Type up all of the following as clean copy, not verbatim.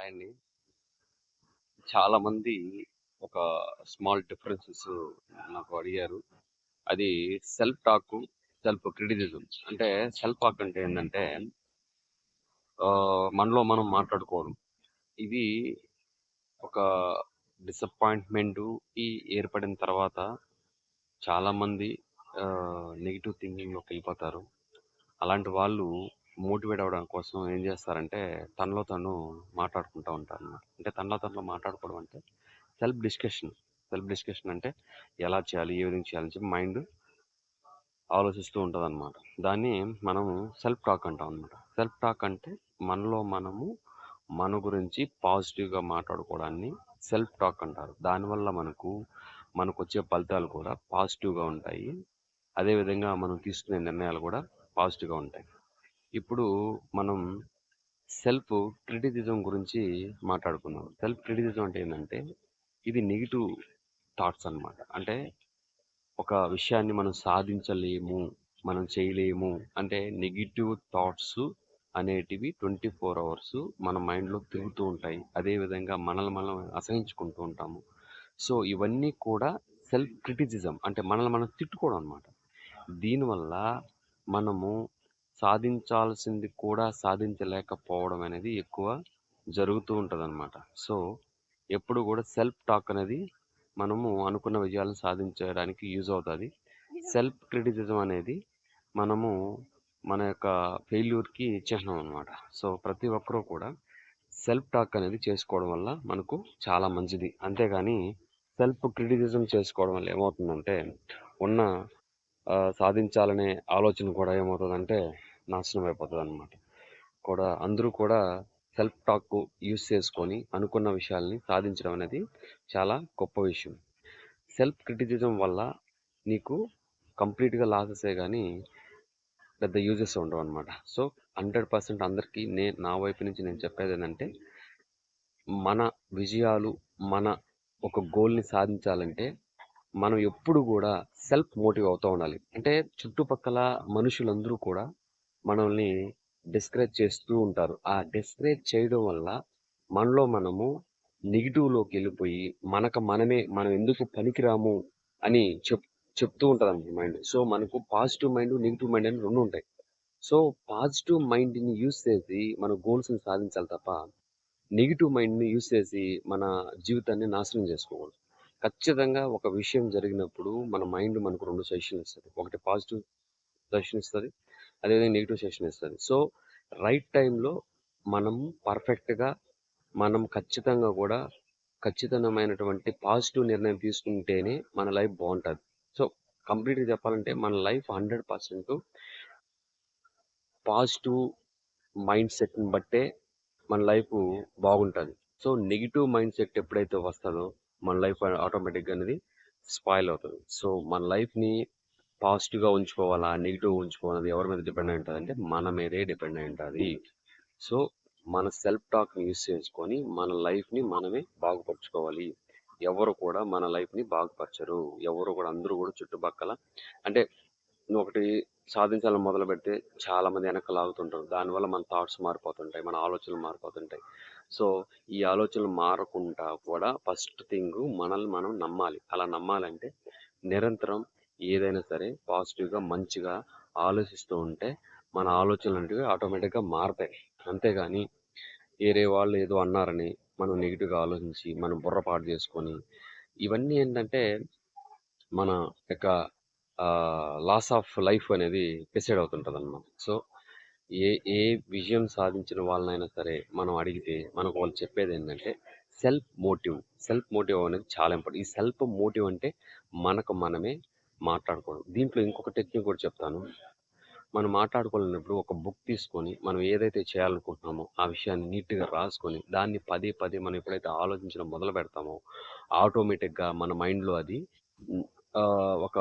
Hi అండి. చాలామంది ఒక స్మాల్ డిఫరెన్సెస్ నాకు అడిగారు. అది సెల్ఫ్ టాక్, సెల్ఫ్ క్రిటిసిజం. అంటే సెల్ఫ్ టాక్ అంటే ఏంటంటే మనలో మనం మాట్లాడుకోవడం. ఇది ఒక డిసప్పాయింట్మెంట్‌కి ఏర్పడిన తర్వాత చాలామంది నెగిటివ్ థింకింగ్‌లోకి వెళ్ళిపోతారు. అలాంటి వాళ్ళు మోటివేట్ అవ్వడం కోసం ఏం చేస్తారంటే తనలో తను మాట్లాడుకుంటూ ఉంటారన్నమాట. అంటే తనలో తనలో మాట్లాడుకోవడం అంటే సెల్ఫ్ డిస్కషన్. సెల్ఫ్ డిస్కషన్ అంటే ఎలా చేయాలి? ఏ విధంగా చేయాలని చెప్పి మైండ్ ఆలోచిస్తూ ఉంటదనమాట. దాన్ని మనము సెల్ఫ్ టాక్ అంటాం అనమాట. సెల్ఫ్ టాక్ అంటే మనలో మనము మన గురించి పాజిటివ్‌గా మాట్లాడుకోవడాన్ని సెల్ఫ్ టాక్ అంటారు. దానివల్ల మనకొచ్చే ఫలితాలు కూడా పాజిటివ్‌గా ఉంటాయి. అదేవిధంగా మనం తీసుకునే నిర్ణయాలు కూడా పాజిటివ్‌గా ఉంటాయి. ఇప్పుడు మనం సెల్ఫ్ క్రిటిసిజం గురించి మాట్లాడుకుందాం. సెల్ఫ్ క్రిటిసిజం అంటే ఏందంటే ఇది నెగెటివ్ థాట్స్ అన్నమాట. అంటే ఒక విషయాన్ని మనం సాధించలేము, మనం చేయలేము అంటే నెగెటివ్ థాట్స్ అనేటివి 24 అవర్స్ మన మైండ్‌లో తిరుగుతూ ఉంటాయి. అదేవిధంగా మనల్ని మనం అసహించుకుంటూ ఉంటాము. సో, ఇవన్నీ కూడా సెల్ఫ్ క్రిటిసిజం అంటే మనల్ని మనం తిట్టుకోవడం అన్నమాట. దీనివల్ల మనము సాధించాల్సింది కూడా సాధించలేకపోవడం అనేది ఎక్కువ జరుగుతూ ఉంటదన్నమాట. సో, ఎప్పుడు కూడా సెల్ఫ్ టాక్ అనేది మనము అనుకున్న విజయాలను సాధించడానికి యూజ్ అవుతది. సెల్ఫ్ క్రిటిసిజం అనేది మనము మన యొక్క ఫెయిల్యూర్‌కి చిహ్నం అన్నమాట. సో, ప్రతి ఒక్కరు కూడా సెల్ఫ్ టాక్ అనేది చేసుకోవడం వల్ల మనకు చాలా మంచిది. అంతేగాని సెల్ఫ్ క్రిటిసిజం చేసుకోవడం వల్ల ఏమవుతుందంటే ఉన్న సాధించాలనే ఆలోచన కూడా ఏమవుతదంటే నాశనం అయిపోతదన్నమాట. అందరూ కూడా సెల్ఫ్ టాక్ యూజ్ చేసుకొని అనుకున్న విషయాల్ని సాధించడం అనేది చాలా గొప్ప విషయం. సెల్ఫ్ క్రిటిసిజం వల్ల నీకు కంప్లీట్‌గా లాసెసే గానీ పెద్ద యూజెస్ ఉండవన్నమాట. సో, 100% అందరికీ నా వైపు నుంచి నేను చెప్పేదేంటంటే మన విజయాలు, మన ఒక గోల్‌ని సాధించాలంటే మనం ఎప్పుడు గూడా సెల్ఫ్ మోటివ్ అవుతా ఉండాలి. అంటే చుట్టుపక్కల మనుషులందరూ కూడా మనల్ని డిస్కరేజ్ చేస్తూ ఉంటారు. ఆ డిస్కరేజ్ చేయడం వల్ల మనలో మనము నెగెటివ్‌లోకెళ్ళిపోయి మనం ఎందుకు పనికిరాము అని చెప్తూ ఉంటదన్నమాట మైండ్. సో, మనకు పాజిటివ్ మైండ్, నెగెటివ్ మైండ్ అని 2 ఉంటాయి. సో, పాజిటివ్ మైండ్‌ని యూజ్ చేసి మన గోల్స్‌ని సాధించాలి తప్ప నెగెటివ్ మైండ్‌ని యూజ్ చేసి మన జీవితాన్ని నాశనం చేసుకోకూడదు. ఖచ్చితంగా ఒక విషయం జరిగినప్పుడు మన మైండ్ మనకు 2 సజెషన్‌లు ఇస్తది. ఒకటి పాజిటివ్ సజెషన్ ఇస్తది. అదేవిధంగా నెగెటివ్ సజెషన్ ఇస్తది. సో, రైట్ టైమ్‌లో మనం పర్ఫెక్ట్‌గా మనం ఖచ్చితంగా కూడా ఖచ్చితమైనటువంటి పాజిటివ్ నిర్ణయం తీసుకుంటేనే మన లైఫ్ బావుంటది. సో, కంప్లీట్‌గా చెప్పాలంటే మన లైఫ్ 100% పాజిటివ్ మైండ్ సెట్‌ని బట్టే మన లైఫు బాగుంటది. సో, నెగెటివ్ మైండ్ సెట్ ఎప్పుడైతే వస్తదో మన లైఫ్ ఆటోమేటిక్‌గా అనేది స్పాయిల్ అవుతది. సో, మన లైఫ్‌ని పాజిటివ్‌గా ఉంచుకోవాలా? నెగెటివ్‌గా ఉంచుకోవాలది ఎవరి మీద డిపెండ్ అయి ఉంటదంటే మన మీదే డిపెండ్ అయి ఉంటది. సో, మన సెల్ఫ్ టాక్‌ని యూజ్ చేసుకొని మన లైఫ్‌ని మనమే బాగుపరుచుకోవాలి. ఎవరు కూడా మన లైఫ్‌ని బాగుపరచరు. ఎవరు కూడా అందరూ కూడా చుట్టుపక్కల అంటే నువ్వొకటి సాధించాలని మొదలుపెడితే చాలామంది వెనక్కి లాగుతుంటారు. దానివల్ల మన థాట్స్ మారిపోతుంటాయి. మన ఆలోచనలు మారిపోతుంటాయి. సో, ఈ ఆలోచనలు మారకుండా కూడా ఫస్ట్ థింగు మనల్ని మనం నమ్మాలి. అలా నమ్మాలంటే నిరంతరం ఏదైనా సరే పాజిటివ్‌గా, మంచిగా ఆలోచిస్తూ ఉంటే మన ఆలోచనలనేటివి ఆటోమేటిక్‌గా మారతాయి. అంతేగాని వేరే వాళ్ళు ఏదో అన్నారని మనం నెగెటివ్‌గా ఆలోచించి, మనం బుర్ర పాడు చేసుకొని, ఇవన్నీ ఏంటంటే మన యొక్క లాస్ ఆఫ్ లైఫ్ అనేది డిసైడ్ అవుతుంటదన్నమాట. సో, ఏ ఏ విజయం సాధించిన వాళ్ళనైనా సరే మనం అడిగితే మనకు వాళ్ళు చెప్పేదేంటంటే సెల్ఫ్ మోటివ్. సెల్ఫ్ మోటివ్ అనేది చాలా ఇంపార్టెంట్. ఈ సెల్ఫ్ మోటివ్ అంటే మనకు మనమే మాట్లాడుకోవడం. దీంట్లో ఇంకొక టెక్నిక్ కూడా చెప్తాను. మనం మాట్లాడుకోవాలన్నప్పుడు ఒక బుక్ తీసుకొని మనం ఏదైతే చేయాలనుకుంటున్నామో ఆ విషయాన్ని నీట్‌గా రాసుకొని దాన్ని పదే పదే మనం ఎప్పుడైతే ఆలోచించడం మొదలు పెడతామో ఆటోమేటిక్‌గా మన మైండ్‌లో అది హ్మ్, ఒక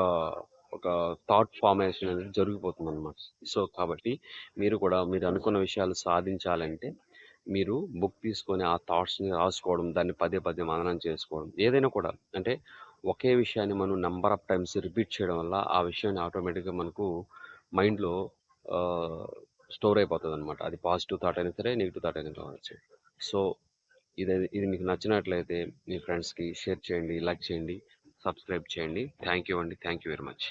ఒక థాట్ ఫార్మేషన్ అనేది జరిగిపోతుందన్నమాట. సో, కాబట్టి మీరు అనుకున్న విషయాలు సాధించాలంటే మీరు బుక్ తీసుకొని ఆ థాట్స్‌ని రాసుకోవడం, దాన్ని పదే పదే మననం చేసుకోవడం. ఏదైనా కూడా అంటే ఒకే విషయాన్ని మనం నంబర్ ఆఫ్ టైమ్స్ రిపీట్ చేయడం వల్ల ఆ విషయాన్ని ఆటోమేటిక్‌గా మనకు మైండ్‌లో ఆహ్, స్టోర్ అయిపోతదనమాట. అది పాజిటివ్ థాట్ అయినా సరే, నెగెటివ్ థాట్ అయినా కావచ్చు. సో, ఇది మీకు నచ్చినట్లయితే మీ ఫ్రెండ్స్‌కి షేర్ చేయండి, లైక్ చేయండి, సబ్స్క్రైబ్ చేయండి. థ్యాంక్ యూ అండి. Thank you very much.